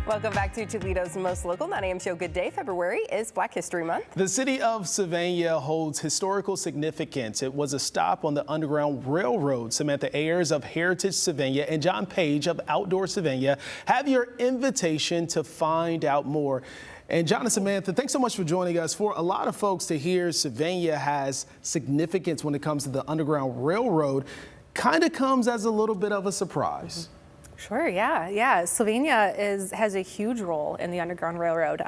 Welcome back to Toledo's Most Local 9 a.m. show. Good day. February is Black History Month. The city of Sylvania holds historical significance. It was a stop on the Underground Railroad. Samantha Ayres of Heritage Sylvania and John Page of Outdoor Sylvania have your invitation to find out more. And John and Samantha, thanks so much for joining us. For a lot of folks to hear Sylvania has significance when it comes to the Underground Railroad, kind of comes as a little bit of a surprise. Sure, yeah. Sylvania has a huge role in the Underground Railroad,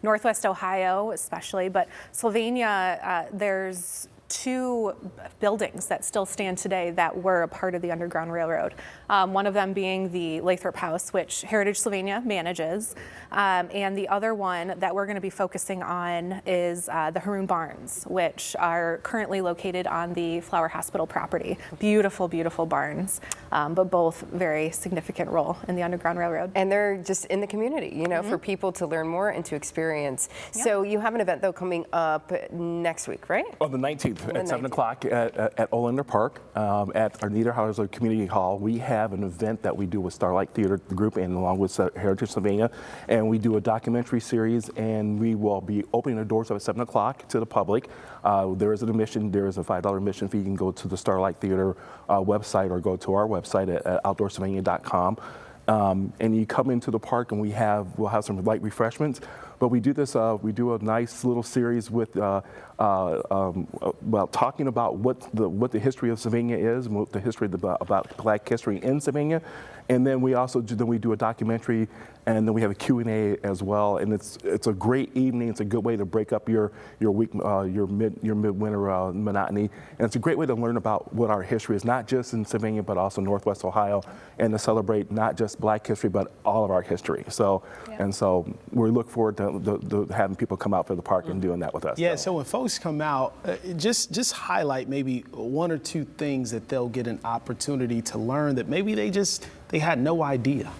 Northwest Ohio especially, but Sylvania, there's two buildings that still stand today that were a part of the Underground Railroad. One of them being the Lathrop House, which Heritage Sylvania manages, and the other one that we're going to be focusing on is the Haroon Barns, which are currently located on the Flower Hospital property. Beautiful, beautiful barns, but both very significant role in the Underground Railroad. And they're just in the community, you know, for people to learn more and to experience. Yep. So you have an event, though, coming up next week, right? On the 19th. At 7 o'clock at Olander Park at our Niederhauser Community Hall. We have an event that we do with Starlight Theater Group and along with Heritage Sylvania, and we do a documentary series, and we will be opening the doors at 7 o'clock to the public. There is an admission. There is a $5 admission fee. You can go to the Starlight Theater website or go to our website at outdoorsylvania.com. And you come into the park, and we'll have some light refreshments. But we do this. We do a nice little series with talking about what the history of Sylvania is, and what the history about Black history in Sylvania, and then we also do a documentary, and then we have a Q&A as well. And it's a great evening. It's a good way to break up your week, your midwinter monotony, and it's a great way to learn about what our history is, not just in Sylvania but also Northwest Ohio, and to celebrate not just Black history but all of our history. So and so we look forward to having people come out for the park and doing that with us. Yeah. So when folks come out, just highlight maybe one or two things that they'll get an opportunity to learn that maybe they had no idea.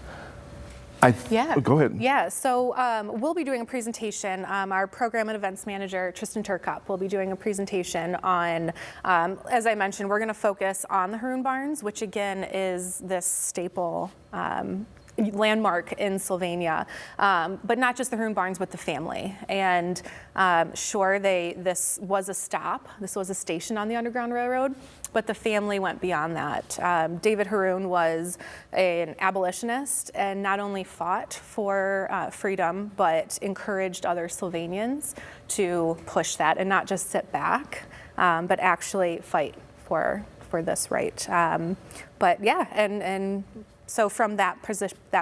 Go ahead. Yeah, so we'll be doing a presentation. Our program and events manager, Tristan Turkup, will be doing a presentation on, as I mentioned, we're going to focus on the Haroon Barns, which again is this staple landmark in Sylvania, but not just the Haroon Barns, but the family. And sure, this was a stop. This was a station on the Underground Railroad, but the family went beyond that. David Haroon was an abolitionist and not only fought for freedom, but encouraged other Sylvanians to push that and not just sit back, but actually fight for this right. But yeah, and so from that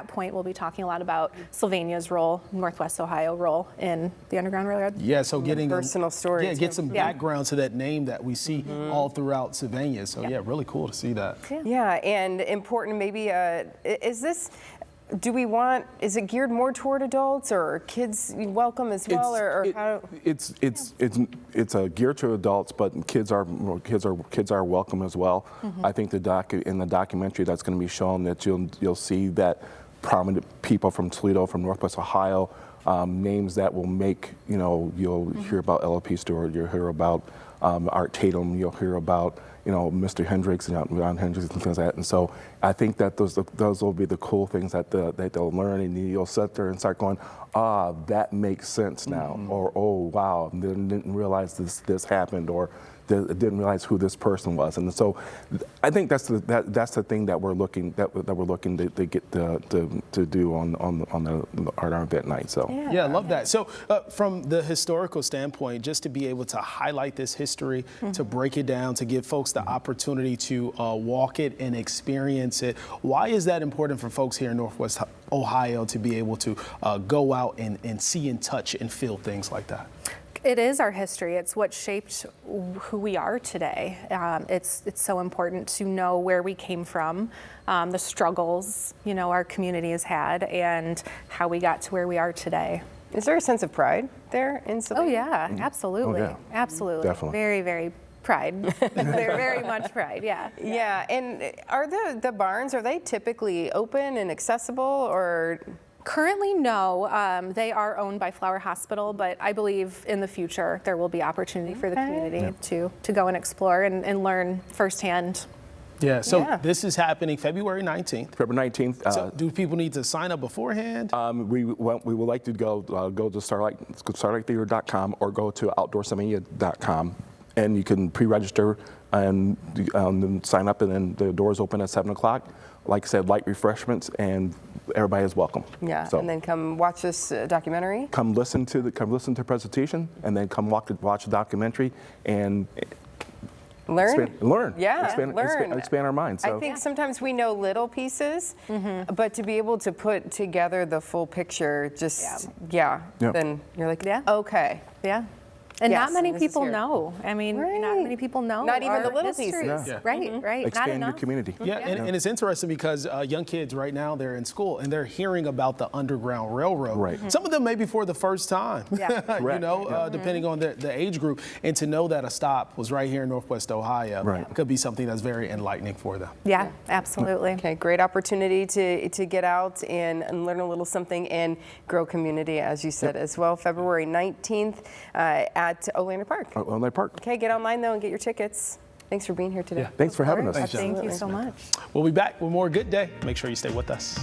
point, we'll be talking a lot about Sylvania's role, Northwest Ohio role in the Underground Railroad. Yeah, so getting personal story. Yeah, get some background to that name that we see all throughout Sylvania. So yeah, really cool to see that. Yeah, and important maybe, is it geared more toward adults or kids welcome as well, It's geared to adults, but kids are welcome as well. I think in the documentary that's going to be shown that you'll see that prominent people from Toledo, from Northwest Ohio, names that will make, you'll hear about L.P. Stewart, you'll hear about Art Tatum, you'll hear about Mr. Hendricks and Ron Hendricks and things like that. And so I think that those will be the cool things that they'll learn, and you'll sit there and start going, that makes sense now, or oh wow, didn't realize this happened, or didn't realize who this person was. And so I think that's the thing that we're looking to get to do on our event night. So yeah, I love that. So from the historical standpoint, just to be able to highlight this history, to break it down, to give folks the opportunity to walk it and experience it, why is that important for folks here in Northwest Ohio to be able to go out and see and touch and feel things like that? It is our history. It's what shaped who we are today. It's so important to know where we came from, the struggles our community has had, and how we got to where we are today. Is there a sense of pride there in Sylvania? Oh yeah, absolutely, absolutely. Definitely. Very, very pride. very much pride. Yeah. Yeah, and are the barns, are they typically open and accessible, or? Currently, no. They are owned by Flower Hospital, but I believe in the future there will be opportunity for the community to go and explore and learn firsthand Yeah, so Yeah. this is happening February 19th. February 19th. So do people need to sign up beforehand? We would like to go to starlighttheater.com or go to outdoorsylvania.com, and you can pre-register and sign up, and then the doors open at 7 o'clock. Like I said, light refreshments, and everybody is welcome. Yeah, So and then come watch this documentary. come listen to the presentation, and then come watch the documentary and Learn. learn. Yeah, expand, learn. expand our minds. So. I think sometimes we know little pieces, but to be able to put together the full picture, just, Yeah. then you're like, Yeah. okay. Yeah. And Yes, not many this is people here. know. I mean, not Right. many people know. Not even the our little histories. pieces. Yeah. Right, right. Not Expand your enough. community. Yeah, and it's interesting because young kids right now, they're in school and they're hearing about the Underground Railroad. Right. Some of them maybe for the first time, Yeah. you Correct. know, depending on the age group. And to know that a stop was right here in Northwest Ohio Right. could be something that's very enlightening for them. Yeah, absolutely. Okay, great opportunity to get out and learn a little something and grow community, as you said, as well. February 19th at Olander Park. Olander Park. Okay, get online though and get your tickets. Thanks for being here today. Yeah. Thanks for having us. Thanks, John. Thank you so much. We'll be back with more Good Day. Make sure you stay with us.